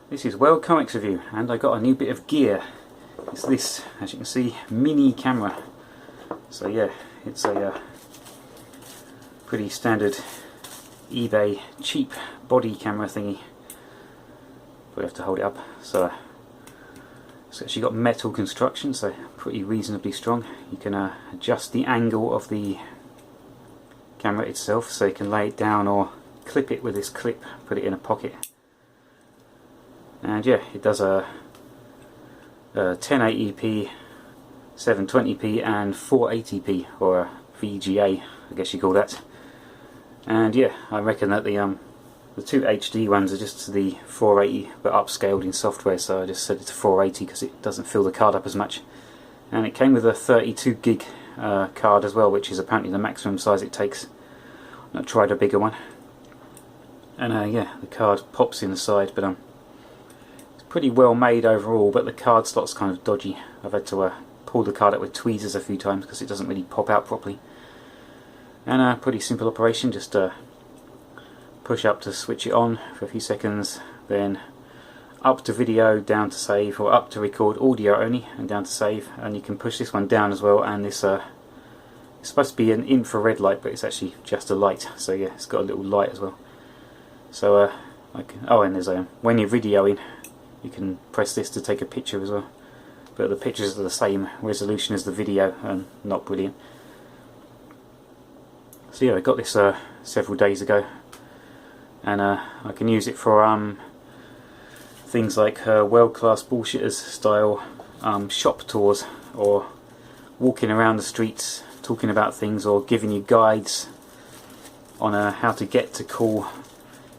This is World Comics Review, and I got a new bit of gear. It's this, as you can see, mini camera. So yeah, it's a pretty standard eBay cheap body camera thingy. We have to hold it up. So it's actually got metal construction, so pretty reasonably strong. You can adjust the angle of the camera itself, so you can lay it down or clip it with this clip, put it in a pocket. And yeah, it does a 1080p, 720p and 480p, or a VGA, I guess you call that. And yeah, I reckon that the two HD ones are just the 480 but upscaled in software, so I just set it to 480 because it doesn't fill the card up as much. And it came with a 32 gig card as well, which is apparently the maximum size it takes. I've tried a bigger one. And yeah, the card pops in the side, but pretty well made overall, but the card slot's kind of dodgy. I've had to pull the card out with tweezers a few times because it doesn't really pop out properly. And a pretty simple operation, just push up to switch it on for a few seconds, then up to video, down to save, or up to record audio only and down to save. And you can push this one down as well, and this it's supposed to be an infrared light, but it's actually just a light, so yeah, it's got a little light as well. So and there's when you're videoing, you can press this to take a picture as well, but the pictures are the same resolution as the video and not brilliant. So yeah, I got this several days ago, and I can use it for things like World Class Bullshitters style shop tours, or walking around the streets talking about things, or giving you guides on how to get to cool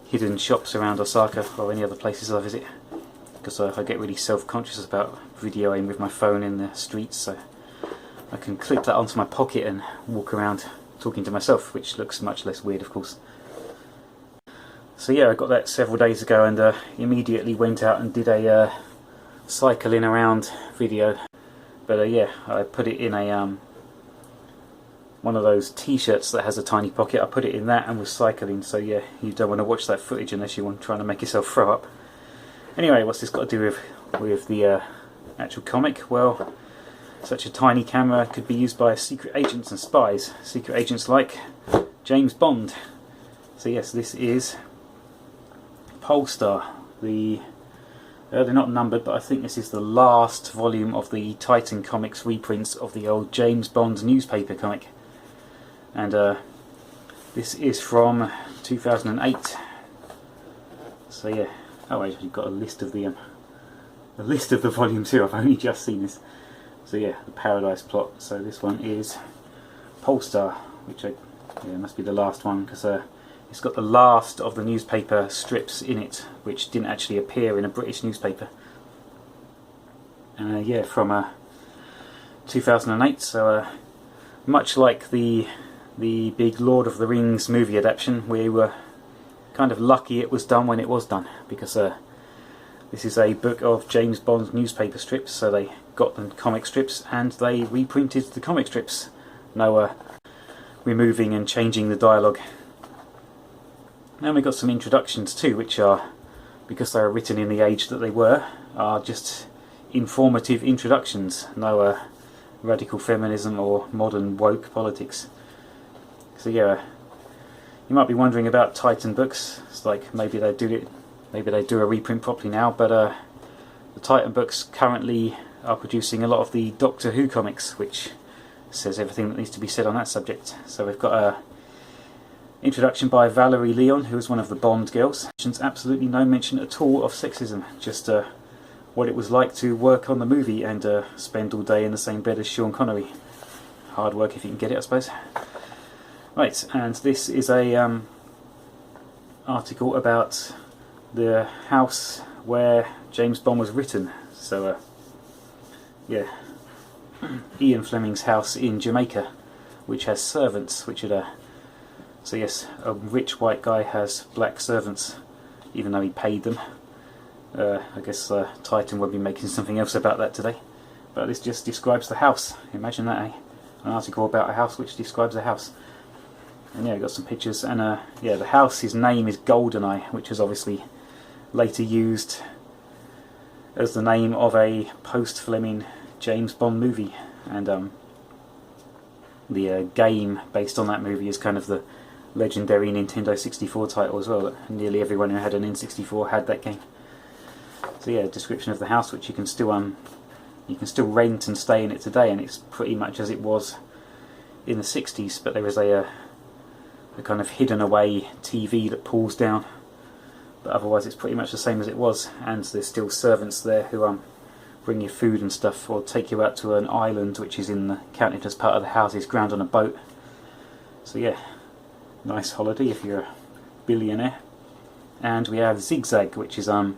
hidden shops around Osaka or any other places I visit. Because I get really self-conscious about videoing with my phone in the streets, so I can clip that onto my pocket and walk around talking to myself, which looks much less weird, of course. So yeah, I got that several days ago, and immediately went out and did a cycling around video. But yeah, I put it in a one of those t-shirts that has a tiny pocket. I put it in that and was cycling, so yeah, you don't want to watch that footage unless you want trying to make yourself throw up. Anyway, what's this got to do with the actual comic? Well, such a tiny camera could be used by secret agents and spies. Secret agents like James Bond. So yes, this is Polestar. They're not numbered, but I think this is the last volume of the Titan Comics reprints of the old James Bond newspaper comic. And this is from 2008. So yeah. Oh, wait, you've got a list of the volumes here. I've only just seen this. So yeah, the Paradise Plot. So this one is Polestar, which must be the last one, because it's got the last of the newspaper strips in it, which didn't actually appear in a British newspaper. And yeah, from 2008. So much like the big Lord of the Rings movie adaptation, we were kind of lucky it was done when it was done, because this is a book of James Bond newspaper strips, so they got the comic strips and they reprinted the comic strips. No removing and changing the dialogue. And we got some introductions too, which are, because they are written in the age that they were, are just informative introductions. No radical feminism or modern woke politics. So yeah, you might be wondering about Titan books. It's like maybe they do a reprint properly now, but the Titan books currently are producing a lot of the Doctor Who comics, which says everything that needs to be said on that subject. So we've got a introduction by Valerie Leon, who is one of the Bond girls. Absolutely no mention at all of sexism, just what it was like to work on the movie and spend all day in the same bed as Sean Connery. Hard work if you can get it, I suppose. Right, and this is a article about the house where James Bond was written. So yeah, Ian Fleming's house in Jamaica, which has servants, which are so yes, a rich white guy has black servants, even though he paid them. I guess Titan will be making something else about that today. But this just describes the house. Imagine that, eh? An article about a house which describes a house. And yeah, got some pictures, and yeah, the house, his name is Goldeneye, which is obviously later used as the name of a post-Fleming James Bond movie, and the game based on that movie is kind of the legendary Nintendo 64 title as well. Nearly everyone who had an N64 had that game. So yeah, description of the house, which you can still rent and stay in it today, and it's pretty much as it was in the 60s, but there is a kind of hidden away TV that pulls down, but otherwise it's pretty much the same as it was, and there's still servants there who bring you food and stuff, or take you out to an island which is counted as part of the houses, ground on a boat. So yeah, nice holiday if you're a billionaire. And we have Zigzag, which is a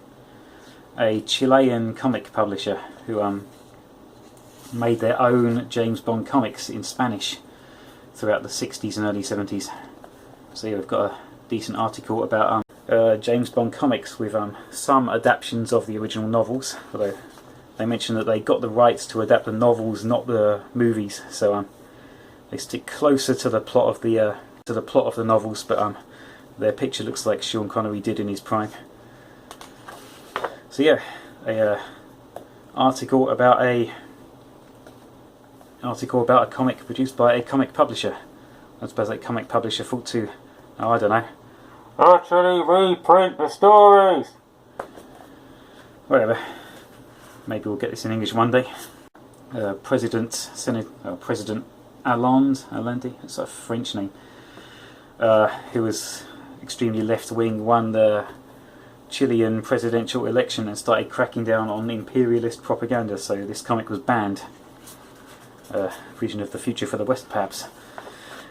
Chilean comic publisher who made their own James Bond comics in Spanish throughout the 60s and early 70s. So yeah, we've got a decent article about James Bond comics with some adaptations of the original novels, although they mention that they got the rights to adapt the novels, not the movies, so they stick closer to the plot of the novels, but their picture looks like Sean Connery did in his prime. So yeah, a article about a comic produced by a comic publisher. I suppose that comic publisher thought to, oh, I don't know, actually reprint the stories. Whatever. Maybe we'll get this in English one day. President Allende, that's a French name, who was extremely left-wing, won the Chilean presidential election and started cracking down on imperialist propaganda, so this comic was banned. Vision of the future for the West, perhaps.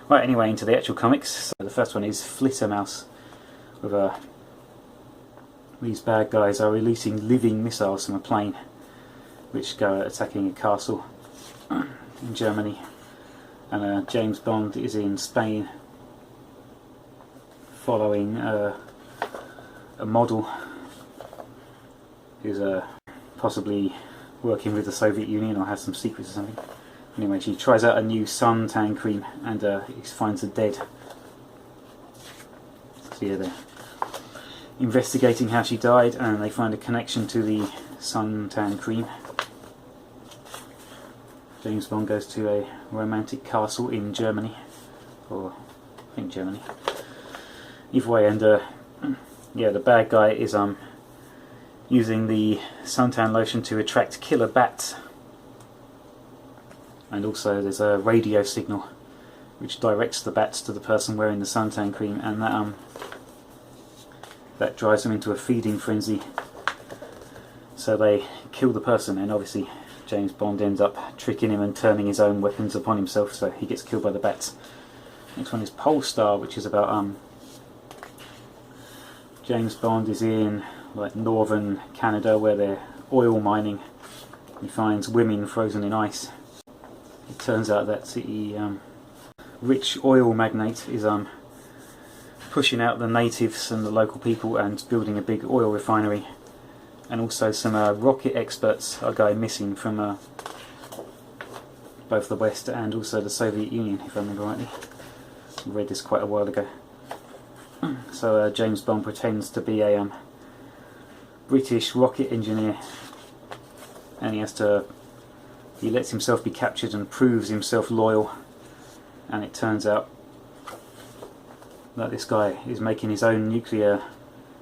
Right, anyway, into the actual comics. So the first one is Flitter Mouse, with these bad guys are releasing living missiles from a plane, which go attacking a castle in Germany, and James Bond is in Spain following a model who's possibly working with the Soviet Union or has some secrets or something. Anyway, she tries out a new suntan cream and he finds her dead. So yeah, they're investigating how she died, and they find a connection to the suntan cream. James Bond goes to a romantic castle in Germany, or I think Germany. Either way, and yeah, the bad guy is using the suntan lotion to attract killer bats, and also there's a radio signal which directs the bats to the person wearing the suntan cream, and that drives them into a feeding frenzy. So they kill the person, and obviously James Bond ends up tricking him and turning his own weapons upon himself, so he gets killed by the bats. Next one is Polestar, which is about James Bond is in like northern Canada where they're oil mining. He finds women frozen in ice. It turns out that the rich oil magnate is pushing out the natives and the local people and building a big oil refinery. And also some rocket experts are going missing from both the West and also the Soviet Union, if I remember rightly. I read this quite a while ago. So James Bond pretends to be a British rocket engineer, and he lets himself be captured and proves himself loyal, and it turns out that this guy is making his own nuclear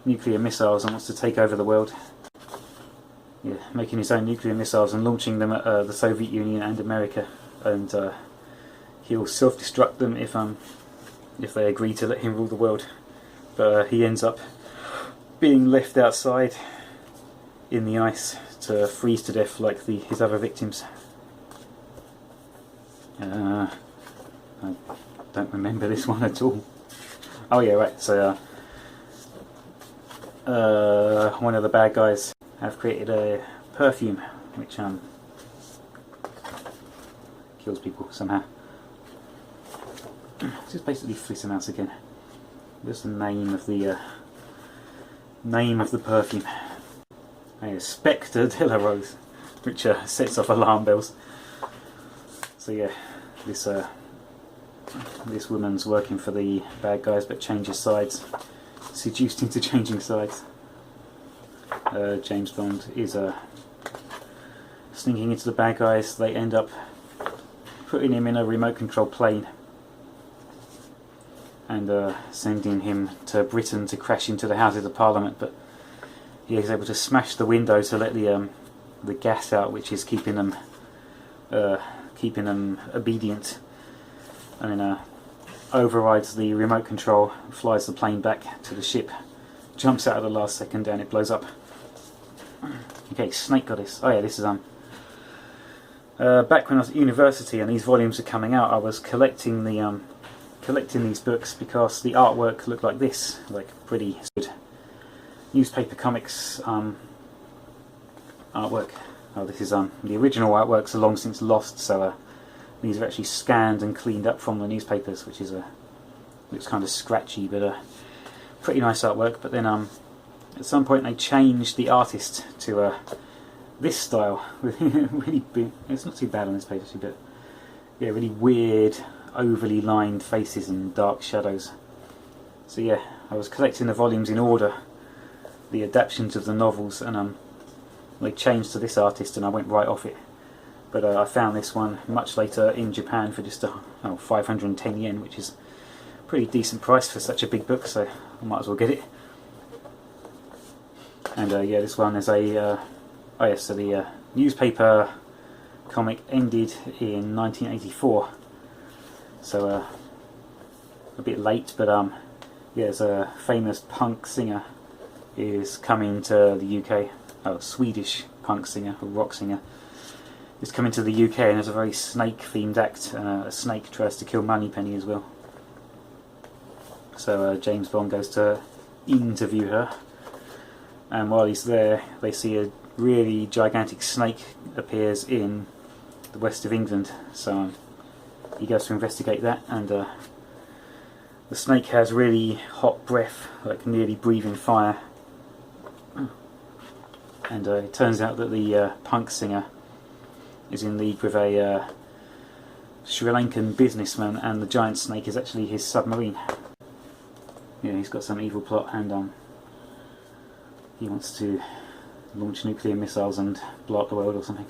missiles and wants to take over the world. Yeah, making his own nuclear missiles and launching them at the Soviet Union and America, and he'll self-destruct them if they agree to let him rule the world. But he ends up being left outside in the ice to freeze to death like his other victims. I don't remember this one at all. Oh yeah, right, so one of the bad guys have created a perfume which kills people somehow. This is basically Flitter Mouse again. What's the name of the perfume? A Spectre de la Rose, which sets off alarm bells. So yeah, this woman's working for the bad guys but changes sides, seduced into changing sides. James Bond is sneaking into the bad guys. They end up putting him in a remote control plane and sending him to Britain to crash into the Houses of Parliament, but he is able to smash the window to let the gas out, which is keeping them obedient, and then overrides the remote control, flies the plane back to the ship, jumps out at the last second, and it blows up. Okay, Snake Goddess. Oh yeah, this is back when I was at university and these volumes are coming out, I was collecting these books because the artwork looked like this, like pretty good newspaper comics artwork. Oh, this is the original artworks are long since lost, so these are actually scanned and cleaned up from the newspapers, which is looks kind of scratchy, but pretty nice artwork. But then at some point they changed the artist to this style with really big, it's not too bad on this page actually, but yeah, really weird overly lined faces and dark shadows. So yeah, I was collecting the volumes in order, the adaptations of the novels, and they changed to this artist and I went right off it. But I found this one much later in Japan for just 510 yen, which is a pretty decent price for such a big book, so I might as well get it. And yeah, this one is a oh yes, so the newspaper comic ended in 1984, so a bit late, but yeah, there's a famous punk singer is coming to the UK, a Swedish punk singer, a rock singer, is coming to the UK, and there's a very snake themed act, and a snake tries to kill Moneypenny as well. So James Bond goes to interview her, and while he's there they see a really gigantic snake appears in the west of England, so he goes to investigate that, and the snake has really hot breath, like nearly breathing fire, and it turns out that the punk singer is in league with a Sri Lankan businessman, and the giant snake is actually his submarine. Yeah, he's got some evil plot, and he wants to launch nuclear missiles and blow up the world or something.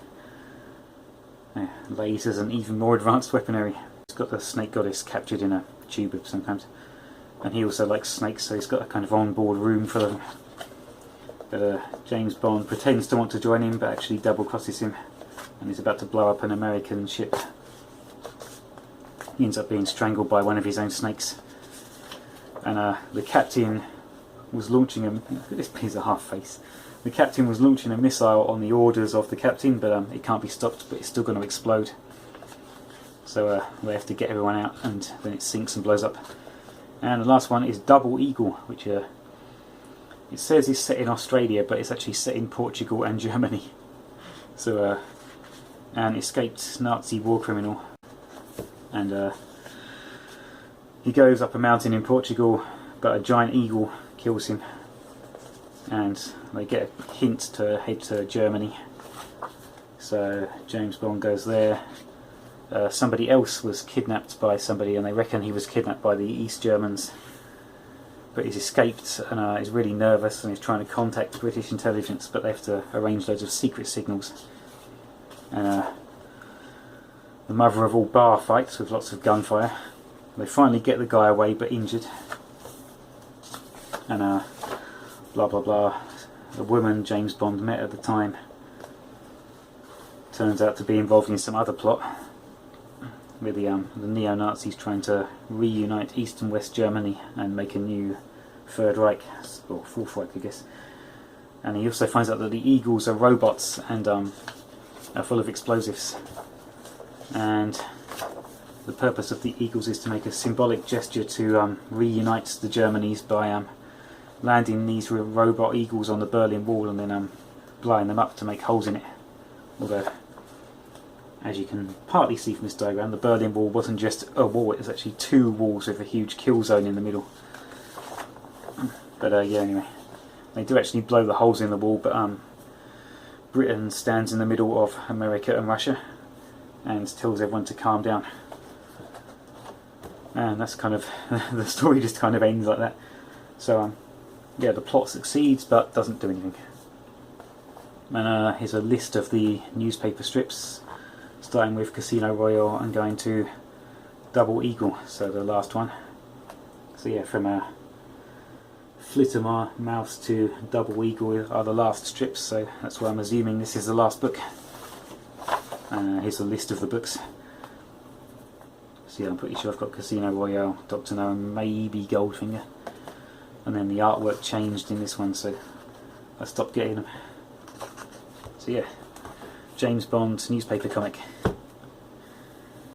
Yeah, lasers and even more advanced weaponry. He's got the Snake Goddess captured in a tube of some kind, and he also likes snakes, so he's got a kind of on-board room for them. But James Bond pretends to want to join him, but actually double-crosses him, and he's about to blow up an American ship. He ends up being strangled by one of his own snakes, and the captain was launching look at this piece of half face. The captain was launching a missile on the orders of the captain, but it can't be stopped, but it's still going to explode. So they have to get everyone out, and then it sinks and blows up. And the last one is Double Eagle, which it says is set in Australia, but it's actually set in Portugal and Germany. So an escaped Nazi war criminal, and he goes up a mountain in Portugal, but a giant eagle kills him, and they get a hint to head to Germany. So James Bond goes there. Somebody else was kidnapped by somebody, and they reckon he was kidnapped by the East Germans, but he's escaped and is really nervous, and he's trying to contact British intelligence, but they have to arrange loads of secret signals. And the mother of all bar fights with lots of gunfire. They finally get the guy away, but injured. And blah blah blah. The woman James Bond met at the time turns out to be involved in some other plot with the neo-Nazis trying to reunite East and West Germany and make a new Third Reich, or Fourth Reich I guess. And he also finds out that the Eagles are robots and are full of explosives, and the purpose of the Eagles is to make a symbolic gesture to reunite the Germanys by landing these robot eagles on the Berlin Wall and then blowing them up to make holes in it. Although, as you can partly see from this diagram, the Berlin Wall wasn't just a wall, it was actually two walls with a huge kill zone in the middle. But yeah, anyway, they do actually blow the holes in the wall, but Britain stands in the middle of America and Russia and tells everyone to calm down. And that's kind of the story just kind of ends like that. So yeah, the plot succeeds but doesn't do anything. And here's a list of the newspaper strips, starting with Casino Royale and going to Double Eagle, so the last one. So yeah, from Flitter Mouse to Double Eagle are the last strips, so that's why I'm assuming this is the last book. Here's a list of the books. So yeah, I'm pretty sure I've got Casino Royale, Dr. No, and maybe Goldfinger. And then the artwork changed in this one, so I stopped getting them. So yeah, James Bond newspaper comic.